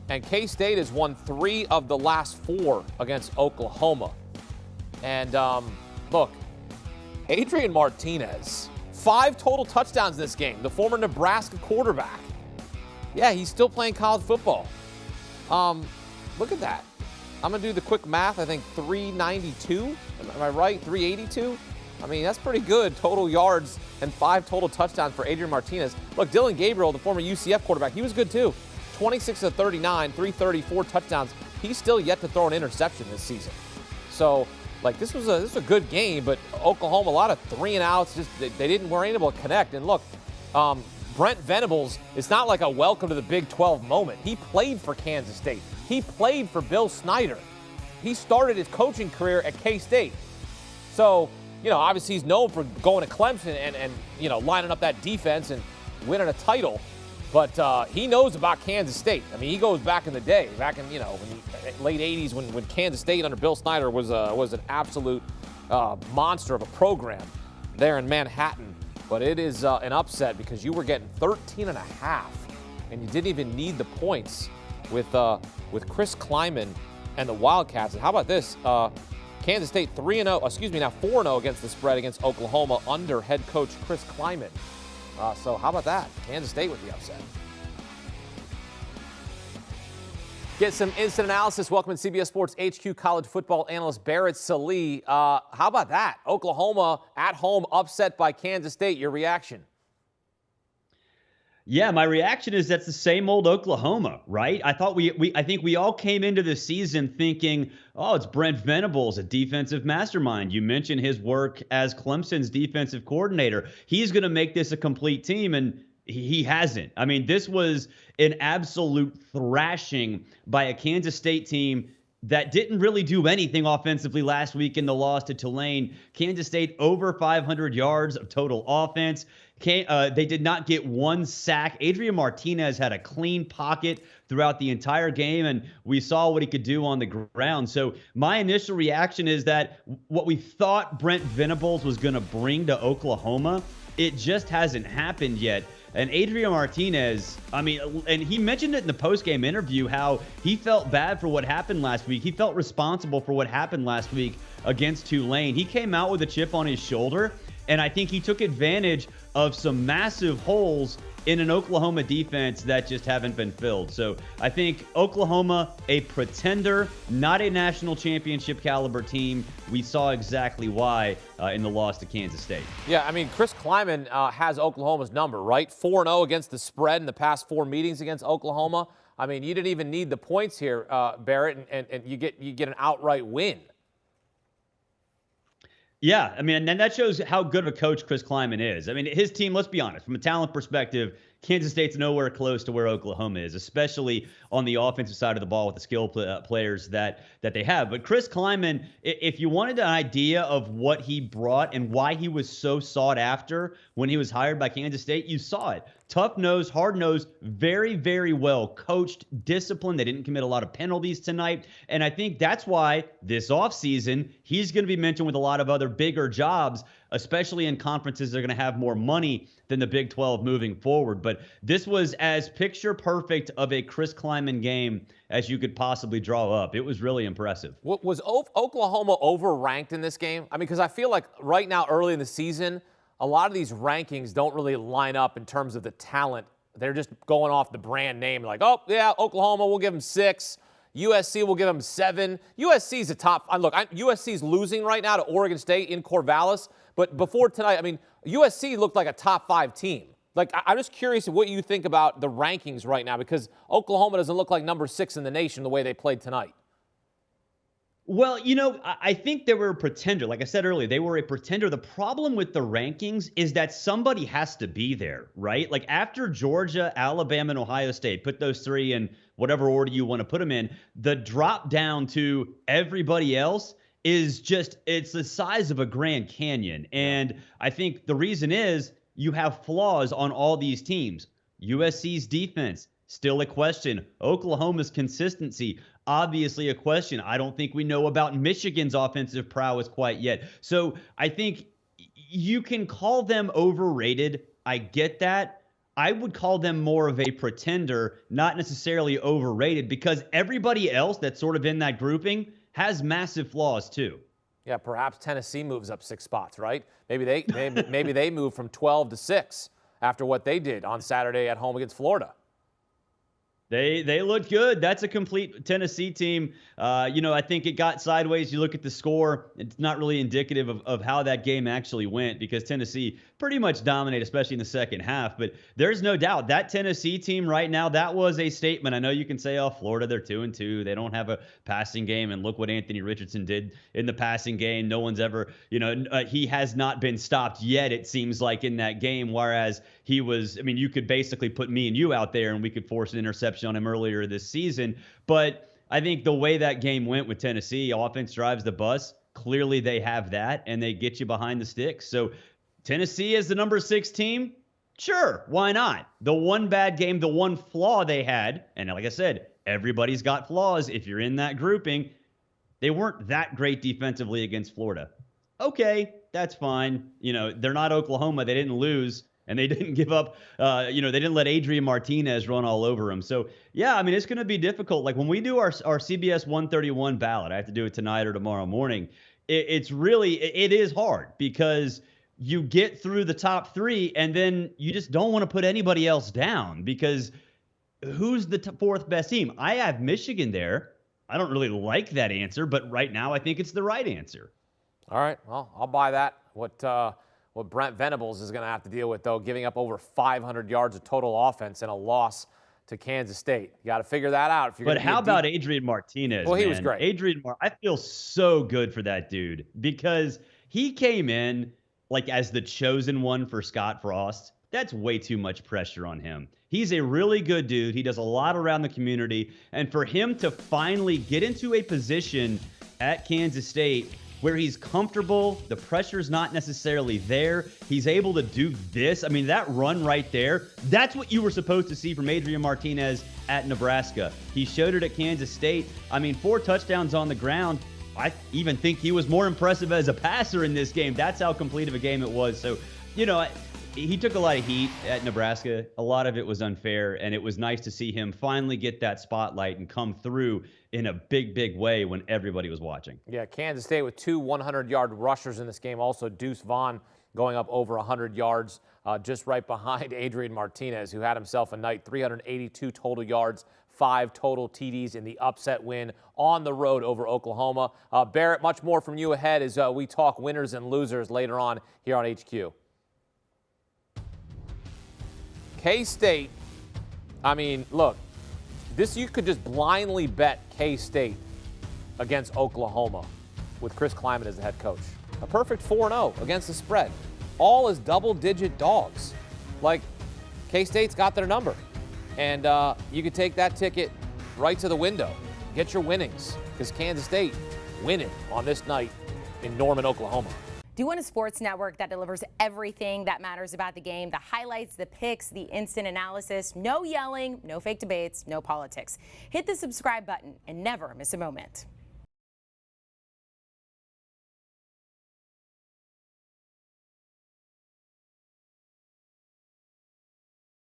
And K-State has won 3 of the last 4 against Oklahoma. And look, Adrian Martinez, 5 total touchdowns in this game. The former Nebraska quarterback. Yeah, he's still playing college football. Look at that. I'm going to do the quick math. I think 392. Am I right? 382? I mean, that's pretty good. Total yards and 5 total touchdowns for Adrian Martinez. Look, Dylan Gabriel, the former UCF quarterback, he was good too. 26 of 39, 334 touchdowns. He's still yet to throw an interception this season. So, like, this was a good game, but Oklahoma, a lot of 3-and-outs. Just they weren't able to connect. And look, Brent Venables, it's not like a welcome to the Big 12 moment. He played for Kansas State. He played for Bill Snyder. He started his coaching career at K-State. So, you know, obviously he's known for going to Clemson and you know, lining up that defense and winning a title. But he knows about Kansas State. I mean, he goes back in the day, back in, you know, late 80s when Kansas State under Bill Snyder was an absolute monster of a program there in Manhattan. But it is an upset because you were getting 13.5, and you didn't even need the points with Chris Kleiman and the Wildcats. And how about this? Kansas State 3-0, now 4-0 against the spread against Oklahoma under head coach Chris Kleiman. So how about that? Kansas State with the upset. Get some instant analysis. Welcome to CBS Sports HQ college football analyst Barrett Sallee. How about that? Oklahoma at home upset by Kansas State. Your reaction? Yeah, my reaction is that's the same old Oklahoma, right? I think we all came into the season thinking, oh, it's Brent Venables, a defensive mastermind. You mentioned his work as Clemson's defensive coordinator. He's going to make this a complete team, and he hasn't. I mean, this was an absolute thrashing by a Kansas State team that didn't really do anything offensively last week in the loss to Tulane. Kansas State over 500 yards of total offense. They did not get one sack. Adrian Martinez had a clean pocket throughout the entire game, and we saw what he could do on the ground. So my initial reaction is that what we thought Brent Venables was going to bring to Oklahoma, it just hasn't happened yet. And Adrian Martinez, I mean, and he mentioned it in the postgame interview how he felt bad for what happened last week. He felt responsible for what happened last week against Tulane. He came out with a chip on his shoulder, and I think he took advantage of some massive holes in an Oklahoma defense that just haven't been filled. So I think Oklahoma, a pretender, not a national championship caliber team. We saw exactly why in the loss to Kansas State. Yeah, I mean, Chris Kleiman has Oklahoma's number, right? 4-0 against the spread in the past 4 meetings against Oklahoma. I mean, you didn't even need the points here, Barrett, and you get an outright win. Yeah, I mean, and that shows how good of a coach Chris Kleiman is. I mean, his team, let's be honest, from a talent perspective, Kansas State's nowhere close to where Oklahoma is, especially on the offensive side of the ball with the skill players that they have. But Chris Kleiman, if you wanted an idea of what he brought and why he was so sought after when he was hired by Kansas State, you saw it. Tough-nosed, hard-nosed, very, very well coached, disciplined. They didn't commit a lot of penalties tonight. And I think that's why this offseason, he's going to be mentioned with a lot of other bigger jobs, especially in conferences that are going to have more money than the Big 12 moving forward. But this was as picture perfect of a Chris Kleiman game as you could possibly draw up. It was really impressive. Was Oklahoma overranked in this game? I mean, because I feel like right now, early in the season, a lot of these rankings don't really line up in terms of the talent. They're just going off the brand name. Like, oh, yeah, Oklahoma, we'll give them 6. USC will give them 7. USC's a top. Look, USC's losing right now to Oregon State in Corvallis. But before tonight, I mean, USC looked like a top 5 team. Like, I'm just curious what you think about the rankings right now because Oklahoma doesn't look like number 6 in the nation the way they played tonight. Well, you know, I think they were a pretender. Like I said earlier, they were a pretender. The problem with the rankings is that somebody has to be there, right? Like after Georgia, Alabama, and Ohio State, put those 3 in whatever order you want to put them in, the drop down to everybody else is just, it's the size of a Grand Canyon. And I think the reason is you have flaws on all these teams. USC's defense, still a question. Oklahoma's consistency, obviously a question. I don't think we know about Michigan's offensive prowess quite yet. So I think you can call them overrated. I get that. I would call them more of a pretender, not necessarily overrated, because everybody else that's sort of in that grouping has massive flaws too. Yeah, perhaps Tennessee moves up 6 spots, right? Maybe they move from 12 to 6 after what they did on Saturday at home against Florida. They look good. That's a complete Tennessee team. I think it got sideways. You look at the score, it's not really indicative of how that game actually went because Tennessee pretty much dominated, especially in the second half. But there's no doubt that Tennessee team right now, that was a statement. I know you can say, oh, Florida, they're 2-2. They don't have a passing game. And look what Anthony Richardson did in the passing game. No one's ever, he has not been stopped yet, it seems like, in that game. Whereas he was, you could basically put me and you out there and we could force an interception on him earlier this season. But I think the way that game went with Tennessee, offense drives the bus. Clearly they have that, and they get you behind the sticks. So Tennessee is the number 6 team. Sure, why not? The one bad game, the one flaw they had, and like I said, everybody's got flaws if you're in that grouping. They weren't that great defensively against Florida. Okay, that's fine. They're not Oklahoma. They didn't lose. And they didn't give up, they didn't let Adrian Martinez run all over them. So, yeah, it's going to be difficult. Like when we do our CBS 131 ballot, I have to do it tonight or tomorrow morning. It is hard because you get through the top 3 and then you just don't want to put anybody else down because who's the 4th best team? I have Michigan there. I don't really like that answer, but right now I think it's the right answer. All right, well, I'll buy that. What Brent Venables is going to have to deal with, though, giving up over 500 yards of total offense and a loss to Kansas State. You got to figure that out. But how about Adrian Martinez? Well, he was great. I feel so good for that dude because he came in like as the chosen one for Scott Frost. That's way too much pressure on him. He's a really good dude. He does a lot around the community. And for him to finally get into a position at Kansas State where he's comfortable, the pressure's not necessarily there. He's able to do this. That run right there, that's what you were supposed to see from Adrian Martinez at Nebraska. He showed it at Kansas State. 4 touchdowns on the ground. I even think he was more impressive as a passer in this game. That's how complete of a game it was. So, he took a lot of heat at Nebraska. A lot of it was unfair, and it was nice to see him finally get that spotlight and come through in a big, big way when everybody was watching. Yeah, Kansas State with 2 100-yard rushers in this game. Also, Deuce Vaughn going up over 100 yards, just right behind Adrian Martinez, who had himself a night, 382 total yards, 5 total TDs in the upset win on the road over Oklahoma. Barrett, much more from you ahead as we talk winners and losers later on here on HQ. K-State, look, you could just blindly bet K-State against Oklahoma with Chris Kleiman as the head coach. A perfect 4-0 against the spread. All is double-digit dogs. K-State's got their number. And you could take that ticket right to the window. Get your winnings because Kansas State winning on this night in Norman, Oklahoma. Do you want a sports network that delivers everything that matters about the game? The highlights, the picks, the instant analysis, no yelling, no fake debates, no politics. Hit the subscribe button and never miss a moment.